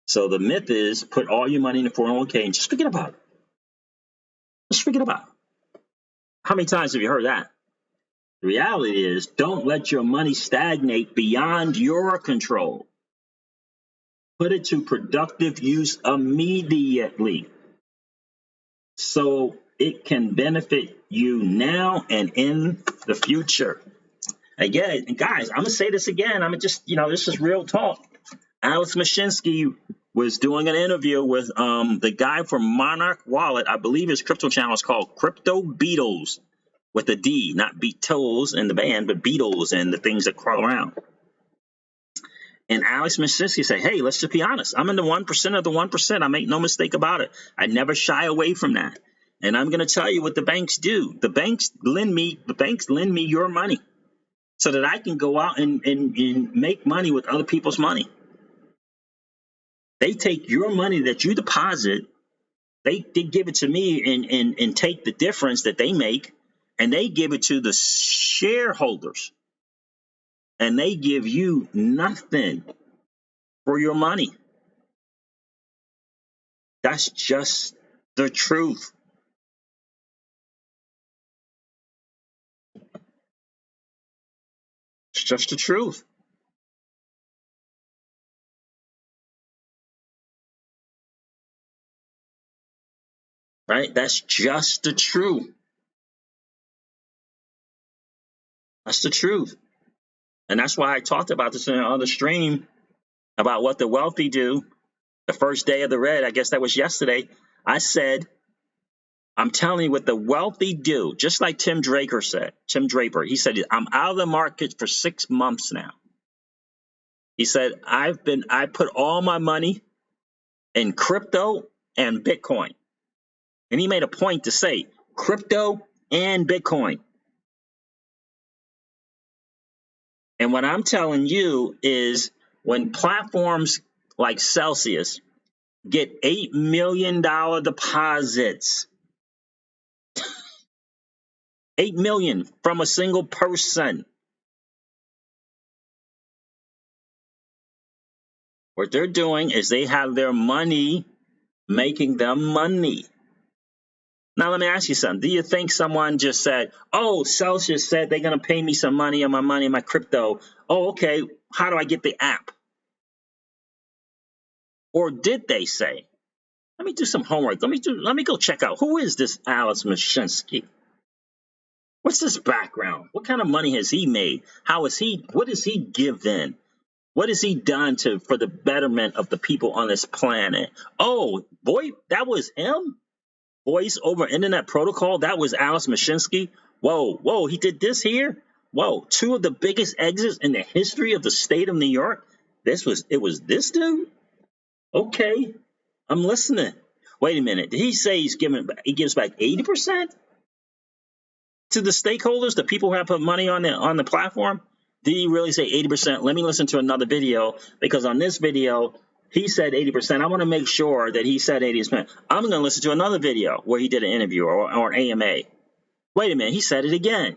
So the myth is put all your money in a 401k and just forget about it. Just forget about it. How many times have you heard that? The reality is, don't let your money stagnate beyond your control. Put it to productive use immediately so it can benefit you now and in the future. Again, guys, I'm going to say this again. This is real talk. Alex Mashinsky was doing an interview with the guy from Monarch Wallet. I believe his crypto channel is called Crypto Beatles, with a D, not Beatles in the band, but Beatles and the things that crawl around. And Alex Mashinsky said, hey, let's just be honest. I'm in the 1% of the 1%. I make no mistake about it. I never shy away from that. And I'm going to tell you what the banks do. The banks lend me your money so that I can go out and make money with other people's money. They take your money that you deposit, they give it to me and take the difference that they make, and they give it to the shareholders. And they give you nothing for your money. That's just the truth. It's just the truth. Right? That's just the truth. That's the truth. And that's why I talked about this in another stream about what the wealthy do. The first day of the red, I guess that was yesterday. I said, I'm telling you what the wealthy do, just like Tim Draper said. He said, I'm out of the market for 6 months now. He said, I put all my money in crypto and Bitcoin. And he made a point to say crypto and Bitcoin. And what I'm telling you is when platforms like Celsius get $8 million deposits, $8 million from a single person, what they're doing is they have their money making them money. Now, let me ask you something. Do you think someone just said, oh, Celsius said they're going to pay me some money on my money, my crypto. Oh, okay. How do I get the app? Or did they say, let me do some homework. Let me go check out, who is this Alex Mashinsky? What's his background? What kind of money has he made? What has he given? What has he done for the betterment of the people on this planet? Oh, boy, that was him? Voice over Internet Protocol, that was Alex Mashinsky. Whoa, he did this here? Whoa, 2 of the biggest exits in the history of the state of New York? It was this dude? Okay, I'm listening. Wait a minute, did he say he gives back 80% to the stakeholders, the people who have put money on the platform? Did he really say 80%? Let me listen to another video, because on this video, he said 80%. I want to make sure that he said 80%. I'm going to listen to another video where he did an interview or an AMA. Wait a minute, he said it again.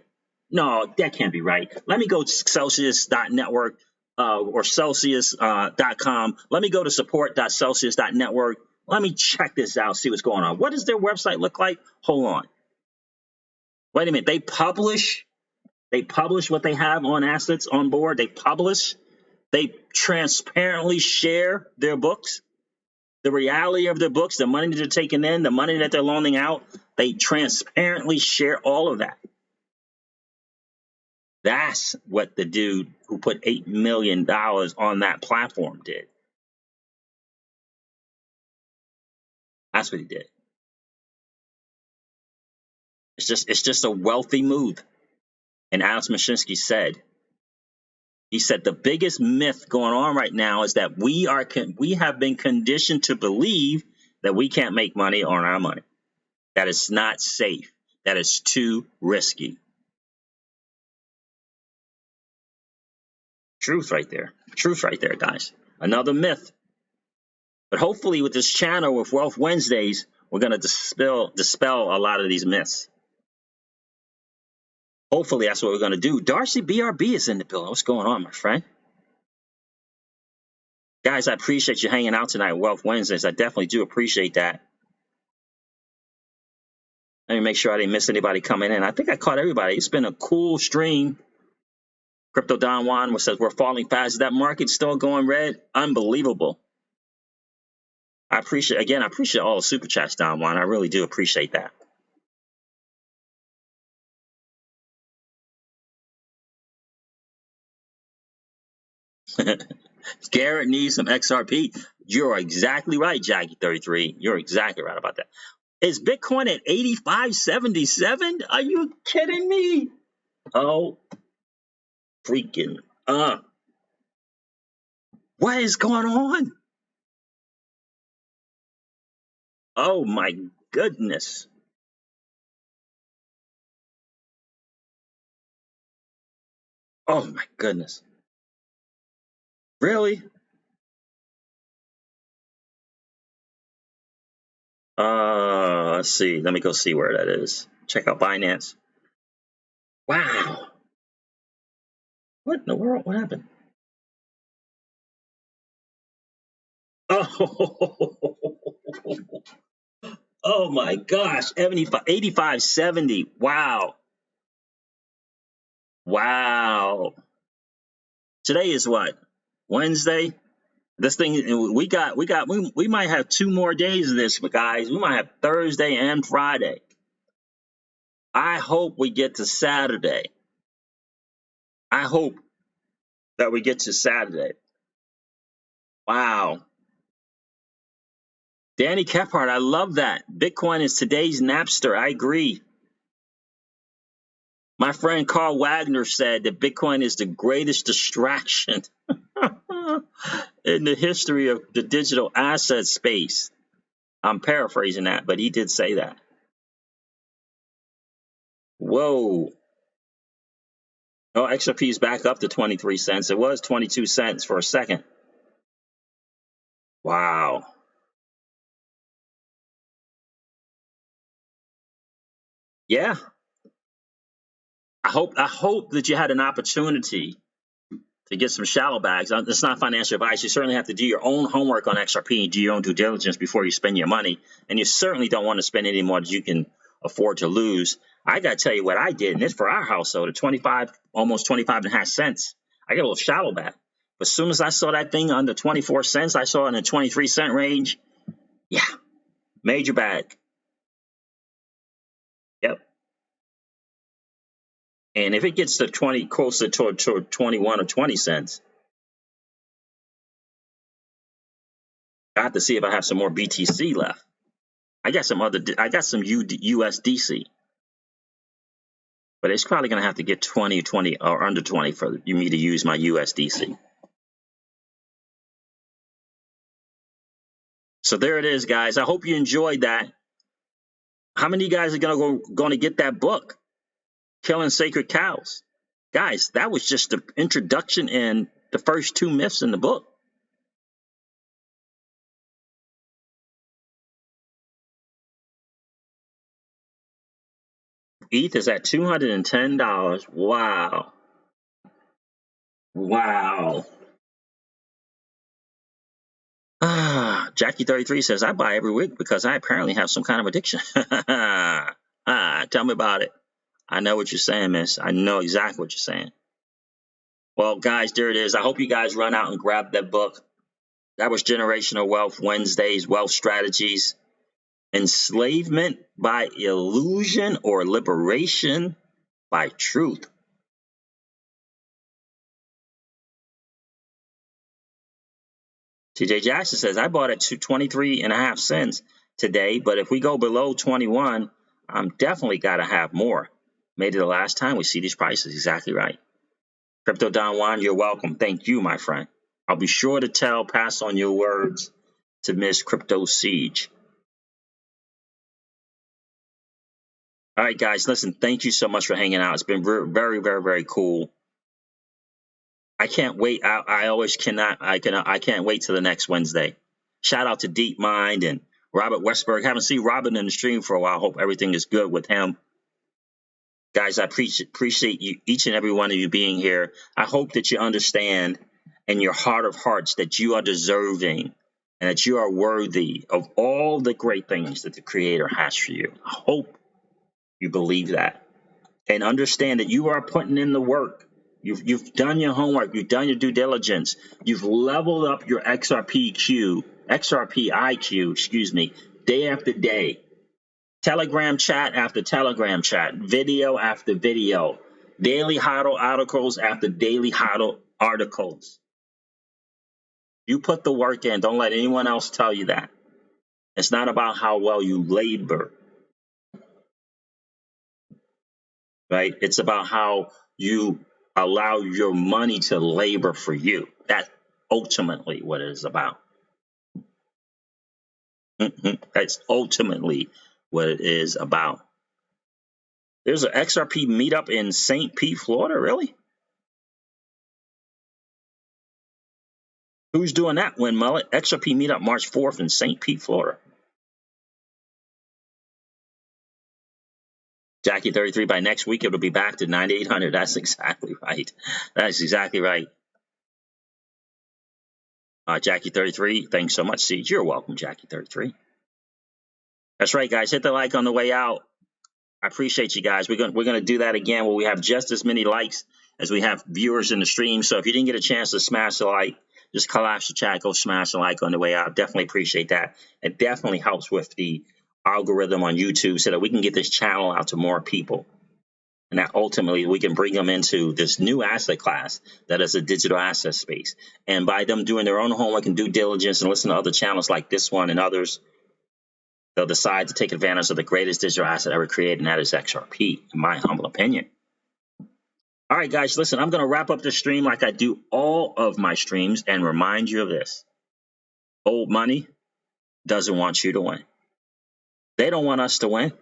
No, that can't be right. Let me go to Celsius.network or Celsius.com. Let me go to support.celsius.network. Let me check this out, see what's going on. What does their website look like? Hold on. Wait a minute, they publish what they have on assets on board. They transparently share their books, the reality of their books, the money that they're taking in, the money that they're loaning out. They transparently share all of that. That's what the dude who put $8 million on that platform did. That's what he did. It's just a wealthy move. And Alex Mashinsky said, he said the biggest myth going on right now is that we have been conditioned to believe that we can't make money on our money. That is not safe. That is too risky. Truth right there. Truth right there, guys. Another myth. But hopefully with this channel, with Wealth Wednesdays, we're going to dispel a lot of these myths. Hopefully that's what we're going to do. Darcy BRB is in the building. What's going on, my friend? Guys, I appreciate you hanging out tonight, Wealth Wednesdays. I definitely do appreciate that. Let me make sure I didn't miss anybody coming in. I think I caught everybody. It's been a cool stream. Crypto Don Juan says we're falling fast. Is that market still going red? Unbelievable. I appreciate all the super chats, Don Juan. I really do appreciate that. Garrett needs some XRP. You're exactly right, Jackie33. You're exactly right about that. Is Bitcoin at 85.77? Are you kidding me? Oh, freaking. What is going on? Oh, my goodness. Oh, my goodness. Really? Let's see. Let me go see where that is. Check out Binance. Wow. What in the world? What happened? Oh, oh my gosh. 85.70. Wow. Wow. Today is what? Wednesday? This thing, we might have 2 more days of this, guys. We might have Thursday and Friday. I hope we get to Saturday. I hope that we get to Saturday. Wow. Danny Kephart, I love that. Bitcoin is today's Napster. I agree. My friend Carl Wagner said that Bitcoin is the greatest distraction in the history of the digital asset space. I'm paraphrasing that, but he did say that. Whoa. Oh, XRP is back up to 23 cents. It was 22 cents for a second. Wow. Yeah. I hope that you had an opportunity to get some shallow bags. It's not financial advice. You certainly have to do your own homework on XRP and do your own due diligence before you spend your money. And you certainly don't want to spend any more than you can afford to lose. I got to tell you what I did, and it's for our household, at 25, almost 25 and a half cents. I got a little shallow bag. But as soon as I saw that thing under 24 cents, I saw it in the 23 cent range. Yeah, major bag. Yep. And if it gets to 20, closer to 21 or 20 cents, I have to see if I have some more BTC left. I got some USDC, but it's probably going to have to get 20 or under 20 for me to use my USDC. So there it is, guys. I hope you enjoyed that. How many of you guys are going to get that book, Killing Sacred Cows? Guys, that was just the introduction and the first 2 myths in the book. ETH is at $210. Wow. Wow. Jackie33 says, I buy every week because I apparently have some kind of addiction. Tell me about it. I know what you're saying, miss. I know exactly what you're saying. Well, guys, there it is. I hope you guys run out and grab that book. That was Generational Wealth Wednesdays, Wealth Strategies, Enslavement by Illusion or Liberation by Truth. TJ Jackson says, I bought at 23.5 cents today, but if we go below 21, I'm definitely got to have more. Made it the last time we see these prices. Exactly right. Crypto Don Juan, you're welcome. Thank you, my friend. I'll be sure to pass on your words to Miss Crypto Siege. All right, guys, listen, thank you so much for hanging out. It's been very, very, very cool. I can't wait. I always cannot. I can't wait till the next Wednesday. Shout out to Deep Mind and Robert Westberg. Haven't seen Robert in the stream for a while. Hope everything is good with him. Guys, I appreciate you, each and every one of you being here. I hope that you understand in your heart of hearts that you are deserving and that you are worthy of all the great things that the Creator has for you. I hope you believe that and understand that you are putting in the work. You've done your homework. You've done your due diligence. You've leveled up your XRP IQ, day after day. Telegram chat after Telegram chat, video after video, daily HODL articles after daily HODL articles. You put the work in. Don't let anyone else tell you that. It's not about how well you labor, right? It's about how you allow your money to labor for you. That's ultimately what it is about. That's ultimately what it is about. There's an XRP meetup in St. Pete, Florida. Really? Who's doing that? When Mullet? XRP meetup March 4th in St. Pete, Florida. Jackie 33, by next week, it'll be back to 9,800. That's exactly right. That's exactly right. Jackie 33, thanks so much, Siege. You're welcome, Jackie 33. That's right, guys. Hit the like on the way out. I appreciate you guys. We're gonna do that again where we have just as many likes as we have viewers in the stream. So if you didn't get a chance to smash the like, just collapse the chat, go smash the like on the way out. Definitely appreciate that. It definitely helps with the algorithm on YouTube so that we can get this channel out to more people. And that ultimately we can bring them into this new asset class that is a digital asset space. And by them doing their own homework and due diligence and listen to other channels like this one and others, they'll decide to take advantage of the greatest digital asset ever created, and that is XRP, in my humble opinion. All right, guys, listen, I'm going to wrap up the stream like I do all of my streams and remind you of this. Old money doesn't want you to win. They don't want us to win.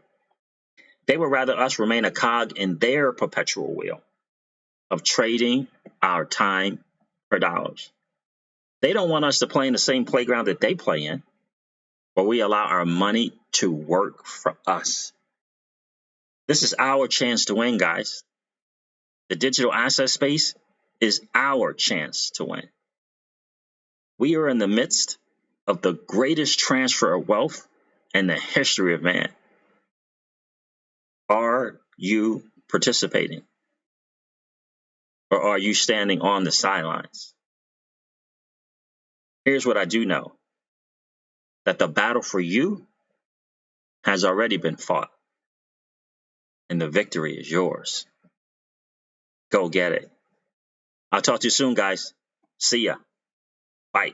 They would rather us remain a cog in their perpetual wheel of trading our time for dollars. They don't want us to play in the same playground that they play in, where we allow our money to work for us. This is our chance to win, guys. The digital asset space is our chance to win. We are in the midst of the greatest transfer of wealth in the history of man. Are you participating? Or are you standing on the sidelines? Here's what I do know. That the battle for you has already been fought. And the victory is yours. Go get it. I'll talk to you soon, guys. See ya. Bye.